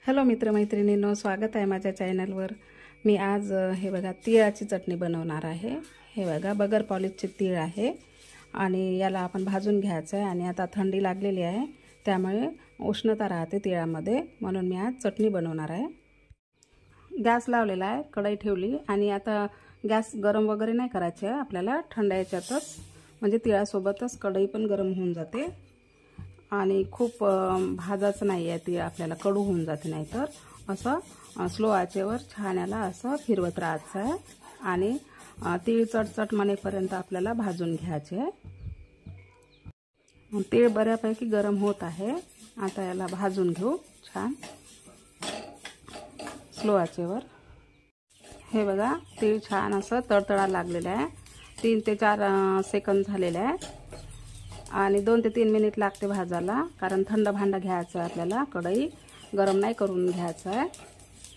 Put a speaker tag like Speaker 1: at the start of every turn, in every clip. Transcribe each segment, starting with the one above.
Speaker 1: Hello मित्रमैत्रिणींनो, स्वागत आहे माझ्या चॅनलवर। मी आज हे बघा तिळाची चटणी बनवणार आहे। हे बघा बगर पॉलिशचे तीळ आहे आणि याला आपण भाजून घ्यायचं आहे। आणि आता थंडी लागलेली आहे त्यामुळे उष्णता राहते तिळामध्ये, म्हणून मी आज चटणी बनवणार आहे। गॅस लावलेला आहे, कढई ठेवली आणि आता गॅस गरम वगैरे नाही करायचे आहे आपल्याला, थंड याच्यातच म्हणजे तिळासोबतच कढई पण गरम होऊन जाते आणि खूप भाजायचं नाही आहे, तीळ आपल्याला कडू होऊन जाते। नाहीतर असं स्लो आचेवर छान याला असं फिरवत राहायचं आहे आणि तीळ चटचट मनेपर्यंत आपल्याला भाजून घ्यायचे आहे। तीळ बऱ्यापैकी गरम होत आहे, आता याला भाजून घेऊ छान स्लो आचेवर। हे बघा तीळ छान असं तडतडा लागलेला आहे, 3 ते 4 सेकंद झालेले आहे आणि 2 ते 3 मिनिट लागते भाजायला, कारण थंड भांडा घ्यायचा आहे आपल्याला, कढई गरम नाही करून घ्यायचं आहे।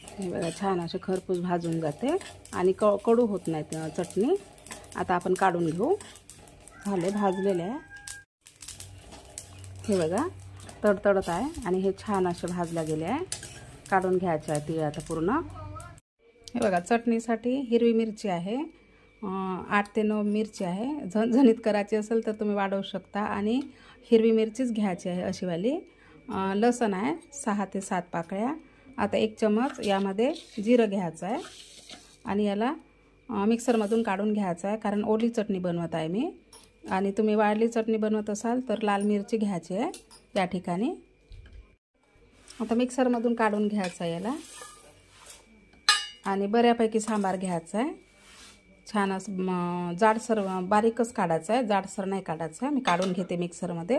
Speaker 1: हे बघा छान असे खरपूस भाजून जाते आणि कडू होत नाही चटणी। आता आपण काढून घेऊ, झाले भाजलेले आहे। हे बघा तडतडत आहे आणि हे छान असे भाजले गेले आहे, काढून घ्यायचे आहे तीळ आता पूर्ण। हे बघा चटणीसाठी हिरवी मिरची आहे, 8 ते 9 मिरची आहे। झणझणीत करायची असेल तर तुम्ही वाढवू शकता आणि हिरवी मिरचीच घ्यायची आहे अशी वाली। लसण आहे 6 ते 7 पाकळ्या। आता 1 चमच यामध्ये जिरं घ्यायचं आहे आणि याला मिक्सरमधून काढून घ्यायचं आहे, कारण ओली चटणी बनवत आहे मी। आणि तुम्ही वाढली चटणी बनवत असाल तर लाल मिरची घ्यायची आहे या ठिकाणी। आता मिक्सरमधून काढून घ्यायचं आहे याला आणि बऱ्यापैकी सांबार घ्यायचा आहे। छान असं जाडसर बारीकच काढायचं आहे, जाडसर नाही काढायचं आहे। मी काढून घेते मिक्सरमध्ये।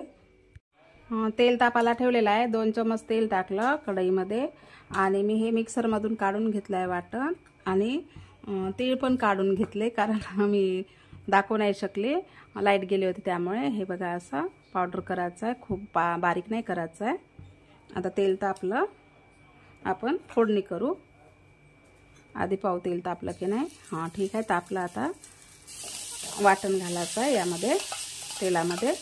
Speaker 1: तेल तापायला ठेवलेलं आहे, 2 चमच तेल टाकलं कढईमध्ये आणि मी हे मिक्सरमधून काढून घेतलं आहे वाटण आणि तीळ पण काढून घेतले, कारण मी दाखवू नाही शकले, लाईट गेली होती त्यामुळे। हे बघा असं पावडर करायचं आहे, खूप बारीक नाही करायचं आहे। आता तेल तापलं, आपण फोडणी करू। आधी पाव तेल तापलं की नाही, हां ठीक आहे तापलं। आता वाटण घालायचं आहे यामध्ये तेलामध्ये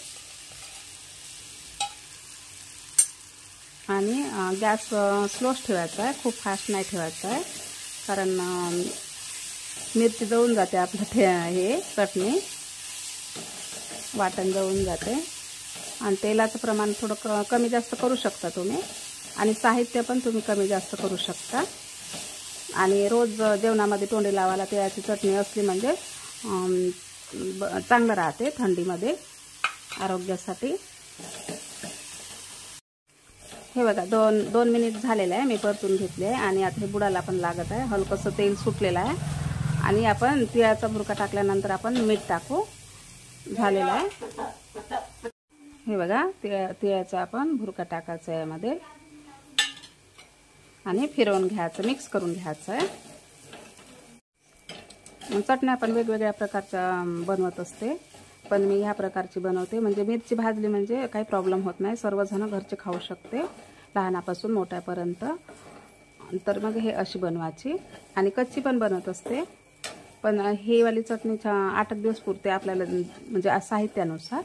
Speaker 1: आणि गॅस स्लोच ठेवायचा आहे, खूप फास्ट नाही ठेवायचा आहे, कारण मिरची जळून जाते आपलं हे चटणी, वाटण जळून जाते। आणि तेलाचं प्रमाण थोडं कमी जास्त करू शकता तुम्ही आणि साहित्य पण तुम्ही कमी जास्त करू शकता। आणि रोज जेवणामध्ये तोंडी लावायला तिळाची चटणी असली म्हणजे चांगलं राहते थंडीमध्ये आरोग्यासाठी। हे बघा 2 मिनिट झालेले आहे, मी परतून घेतले आणि आता हे बुडाला पण लागत आहे, हलकंसं तेल सुटलेलं आहे आणि आपण तिळाचा भुरका टाकल्यानंतर आपण मीठ टाकू, झालेलं आहे। हे बघा तिळाचा आपण भुरका टाकायचा आहे यामध्ये आणि फिरवून घ्यायचं, मिक्स करून घ्यायचं आहे। चटण्या पण वेगवेगळ्या प्रकारच्या बनवत असते, पण मी ह्या प्रकारची बनवते, म्हणजे मिरची भाजली म्हणजे काही प्रॉब्लेम होत नाही, सर्वजण घरचे खाऊ शकते लहानापासून मोठ्यापर्यंत। तर मग हे अशी बनवायची आणि कच्ची पण बनवत असते, पण ही वाली चटणी 8 दिवस पुरते आपल्याला, म्हणजे साहित्यानुसार।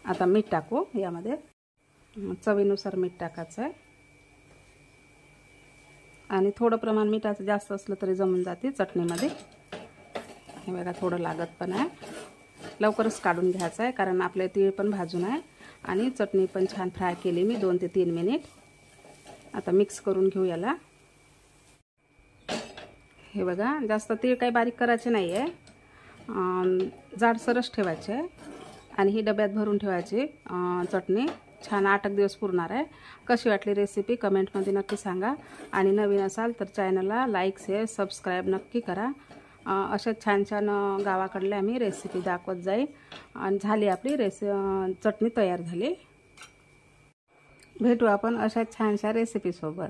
Speaker 1: आता मीठ टाकू यामध्ये, चवीनुसार मीठ टाकायचं आहे आणि थोडं प्रमाण मिठाचं जास्त असलं तरी जमून जाते चटणीमध्ये। हे बघा थोडं लागत पण आहे, लवकरच काढून घ्यायचं आहे, कारण आपले तीळ पण भाजून आहे आणि चटणी पण छान फ्राय केली मी 2 ते 3 मिनिट। आता मिक्स करून घेऊ याला। हे बघा जास्त तीळ काही बारीक करायचे नाही आहे, जाडसरच ठेवायचे आहे आणि ही डब्यात भरून ठेवायची चटणी, छान 8 दिवस पुरणार आहे। कशी वाटली रेसिपी कमेंटमध्ये नक्की सांगा आणि नवीन असाल तर चॅनलला लाईक शेअर सबस्क्राईब नक्की करा। अशा छान छान गावाकडल्या आम्ही रेसिपी दाखवत जाईल आणि झाली आपली चटणी तयार झाली। भेटू आपण अशा छानशा रेसिपीसोबत।